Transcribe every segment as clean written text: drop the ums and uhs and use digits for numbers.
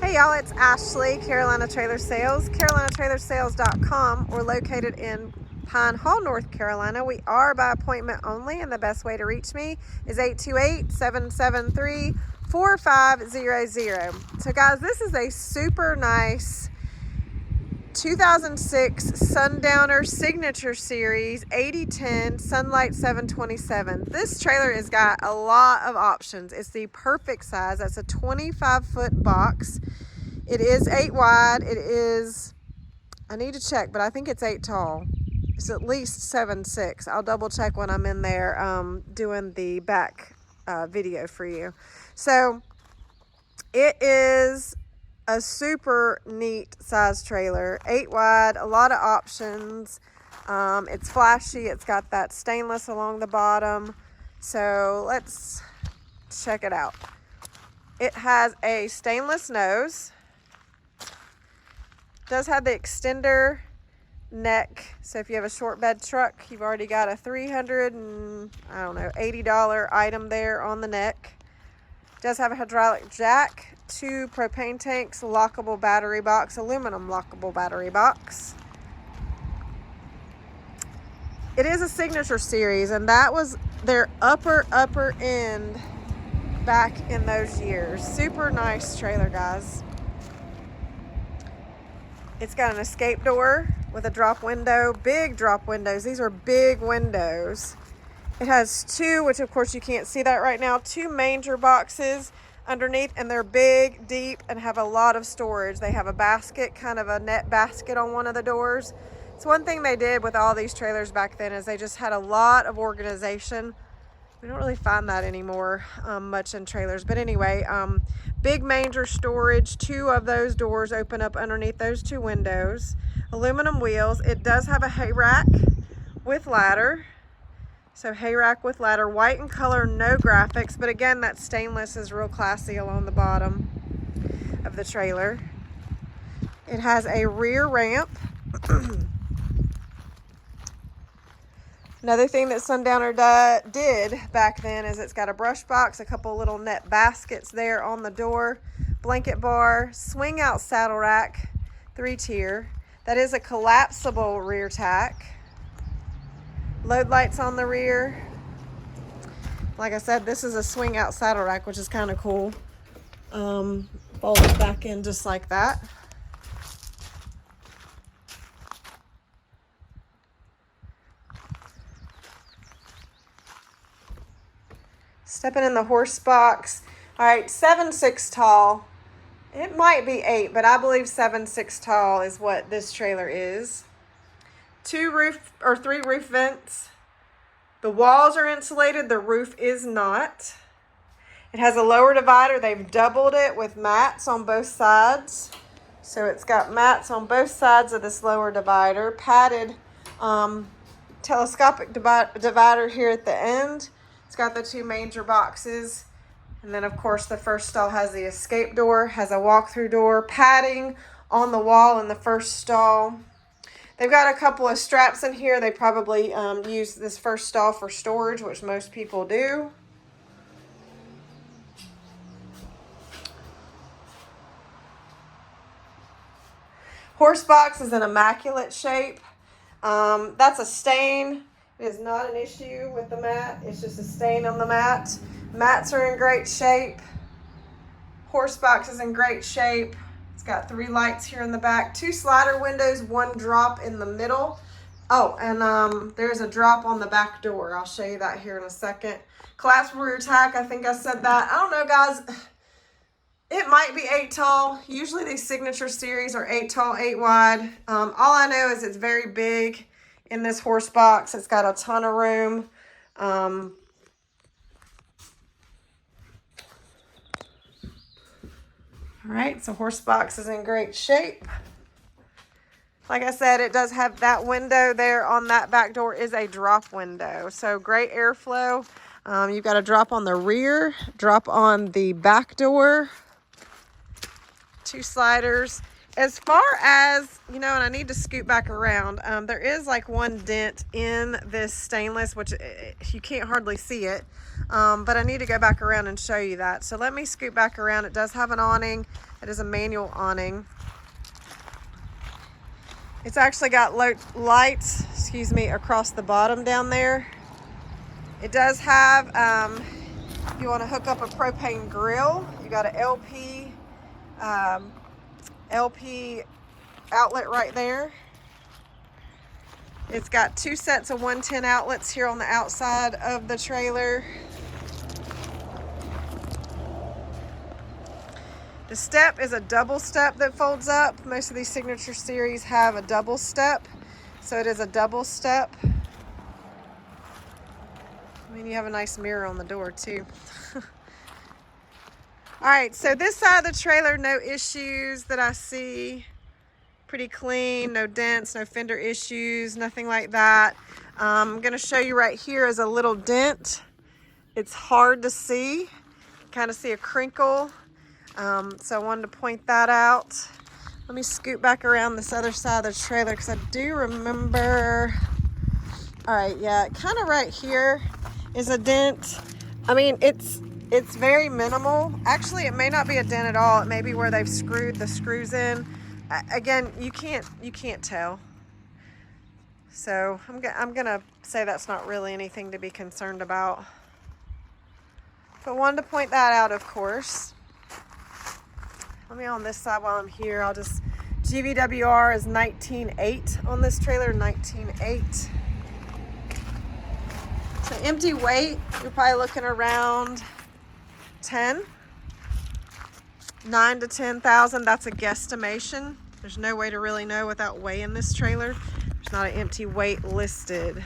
Hey y'all, it's Ashley, Carolina Trailer Sales, carolinatrailersales.com. We're located in Pine Hall, North Carolina. We are by appointment only, and the best way to reach me is 828-773-4500. So guys, this is a super nice 2006 Sundowner Signature Series 8010 Sunlight 727. This trailer has got a lot of options. It's the perfect size. That's a 25-foot box. It is 8 wide. It is, I need to check, but I think it's 8 tall. It's at least 7'6". I'll double check when I'm in there doing the back video for you. So it is a super neat size trailer, 8 wide, a lot of options. It's flashy. It's got that stainless along the bottom. So let's check it out. It has a stainless nose. Does have the extender neck. So if you have a short bed truck, you've already got a $80 item there on the neck. Does have a hydraulic jack, 2 propane tanks, lockable battery box, aluminum lockable battery box. It is a Signature Series, and that was their upper end back in those years. Super nice trailer, guys. It's got an escape door with a drop window, big drop windows. These are big windows. It has 2, which of course you can't see that right now, 2 manger boxes underneath, and they're big, deep, and have a lot of storage. They have a basket, kind of a net basket on one of the doors. It's one thing they did with all these trailers back then is they just had a lot of organization. We don't really find that anymore much in trailers. But anyway, big manger storage. 2 of those doors open up underneath those 2 windows. Aluminum wheels. It does have a hay rack with ladder. So hay rack with ladder, white in color, no graphics. But again, that stainless is real classy along the bottom of the trailer. It has a rear ramp. Another thing that Sundowner did back then is it's got a brush box, a couple little net baskets there on the door, blanket bar, swing out saddle rack, 3-tier. That is a collapsible rear tack. Load lights on the rear. Like I said, this is a swing out saddle rack, which is kind of cool. Folds back in just like that. Stepping in the horse box. All right, 7'6" tall. It might be 8, but I believe 7'6" tall is what this trailer is. 3 roof vents. The walls are insulated. The roof is not. It has a lower divider. They've doubled it with mats on both sides. So it's got mats on both sides of this lower divider. Padded telescopic divider here at the end. It's got the 2 manger boxes. And then, of course, the first stall has the escape door, has a walk-through door, padding on the wall in the first stall. They've got a couple of straps in here. They probably use this first stall for storage, which most people do. Horse box is in immaculate shape. That's a stain. It is not an issue with the mat. It's just a stain on the mat. Mats are in great shape. Horse box is in great shape. It's got 3 lights here in the back. 2 slider windows, 1 drop in the middle. Oh, and there's a drop on the back door. I'll show you that here in a second. Collapsible rear tack, I think I said that. I don't know, guys. It might be 8 tall. Usually these Signature Series are 8 tall, 8 wide. All I know is it's very big. In this horse box, it's got a ton of room. All right, so horse box is in great shape. Like I said, it does have that window there on that back door is a drop window. So great airflow. You've got a drop on the rear, drop on the back door, 2 sliders. As far as, you know, and I need to scoot back around, there is like 1 dent in this stainless, which you can't hardly see it. but I need to go back around and show you that. So let me scoot back around. It does have an awning. It is a manual awning. It's actually got lights, excuse me, across the bottom down there. It does have, if you want to hook up a propane grill, you got an LP outlet right there. It's got 2 sets of 110 outlets here on the outside of the trailer. The step is a double step that folds up. Most of these Signature Series have a double step, so it is a double step. I mean, you have a nice mirror on the door too. All right, so this side of the trailer, no issues that I see. Pretty clean, no dents, no fender issues, nothing like that. I'm gonna show you right here is a little dent. It's hard to see, kind of see a crinkle. So I wanted to point that out. Let me scoot back around this other side of the trailer because I do remember. All right, yeah, kind of right here is a dent. I mean, it's very minimal. Actually, it may not be a dent at all. It may be where they've screwed the screws in. Again, you can't tell. So I'm gonna say that's not really anything to be concerned about. But wanted to point that out, of course. Let me on this side while I'm here. I'll just, GVWR is 19.8 on this trailer, 19.8. So empty weight, you're probably looking around 9 to 10,000. That's a guesstimation. There's no way to really know without weighing this trailer. There's not an empty weight listed.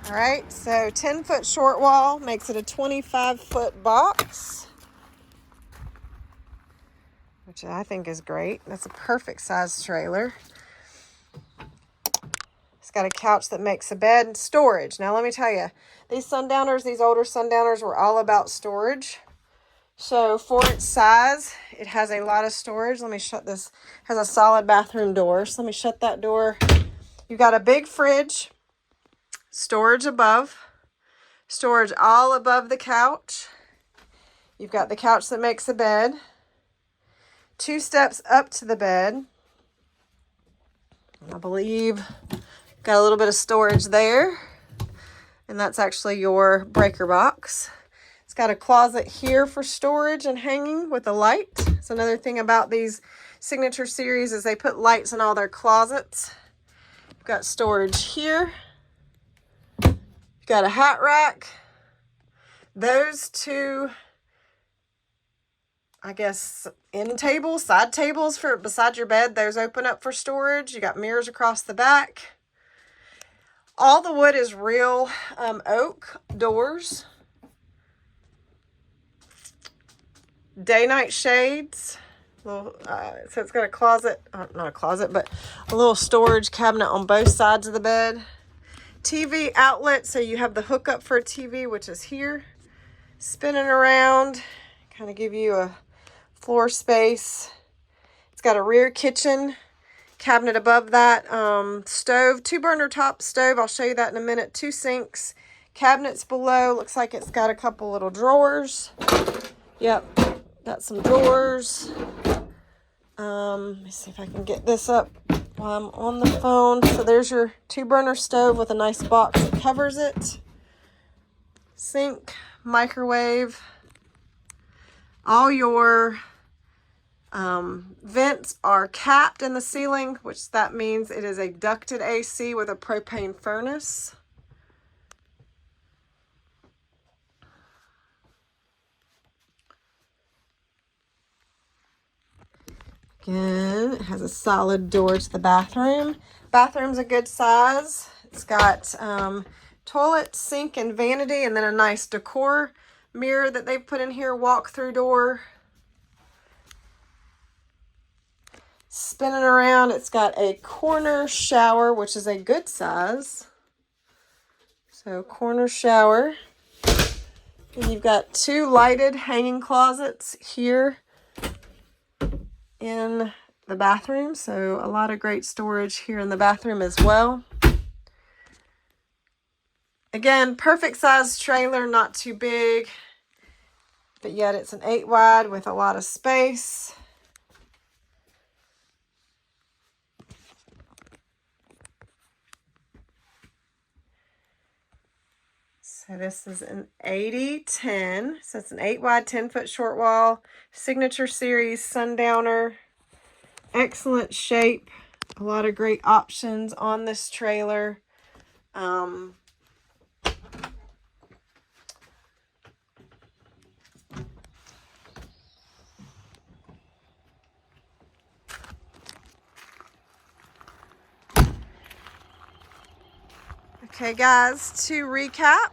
All right, so 10-foot short wall makes it a 25-foot box, which I think is great. That's a perfect size trailer. It's got a couch that makes a bed and storage. Now, let me tell you, these Sundowners, these older Sundowners were all about storage. So for its size, it has a lot of storage. Let me shut this. It has a solid bathroom door. So let me shut that door. You've got a big fridge. Storage above, storage all above the couch. You've got the couch that makes a bed, 2 steps up to the bed. I believe got a little bit of storage there, and that's actually your breaker box. It's got a closet here for storage and hanging with a light. It's another thing about these Signature Series is they put lights in all their closets. You've got storage here. Got a hat rack. Those 2, I guess, end tables, side tables for beside your bed. Those open up for storage. You got mirrors across the back. All the wood is real oak doors. Day-night shades. So it's got a closet, not a closet, but a little storage cabinet on both sides of the bed. TV outlet, so you have the hookup for a TV, which is here, spinning around, kind of give you a floor space. It's got a rear kitchen cabinet above that, stove, 2-burner top stove. I'll show you that in a minute. 2 sinks, cabinets below. Looks like it's got a couple little drawers. Yep, got some drawers. Let me see if I can get this up while I'm on the phone. So there's your 2-burner stove with a nice box that covers it. Sink, microwave. All your vents are capped in the ceiling, which that means it is a ducted AC with a propane furnace. Again, it has a solid door to the bathroom. Bathroom's a good size. It's got toilet, sink, and vanity, and then a nice decor mirror that they've put in here, walk-through door. Spinning around, it's got a corner shower, which is a good size. So corner shower. And you've got 2 lighted hanging closets here in the bathroom, so a lot of great storage here in the bathroom as well. Again, perfect size trailer, not too big, but yet it's an 8 wide with a lot of space. So this is an 80-10, so it's an 8 wide, 10-foot short wall, Signature Series Sundowner. Excellent shape, a lot of great options on this trailer. Okay guys, to recap,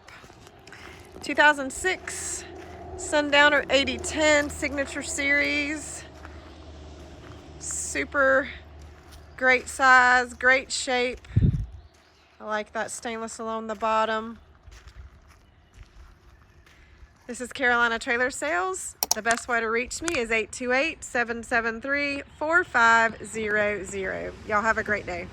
2006 Sundowner 80-10 Signature Series. Super great size, great shape. I like that stainless along the bottom. This is Carolina Trailer Sales. The best way to reach me is 828-773-4500. Y'all have a great day.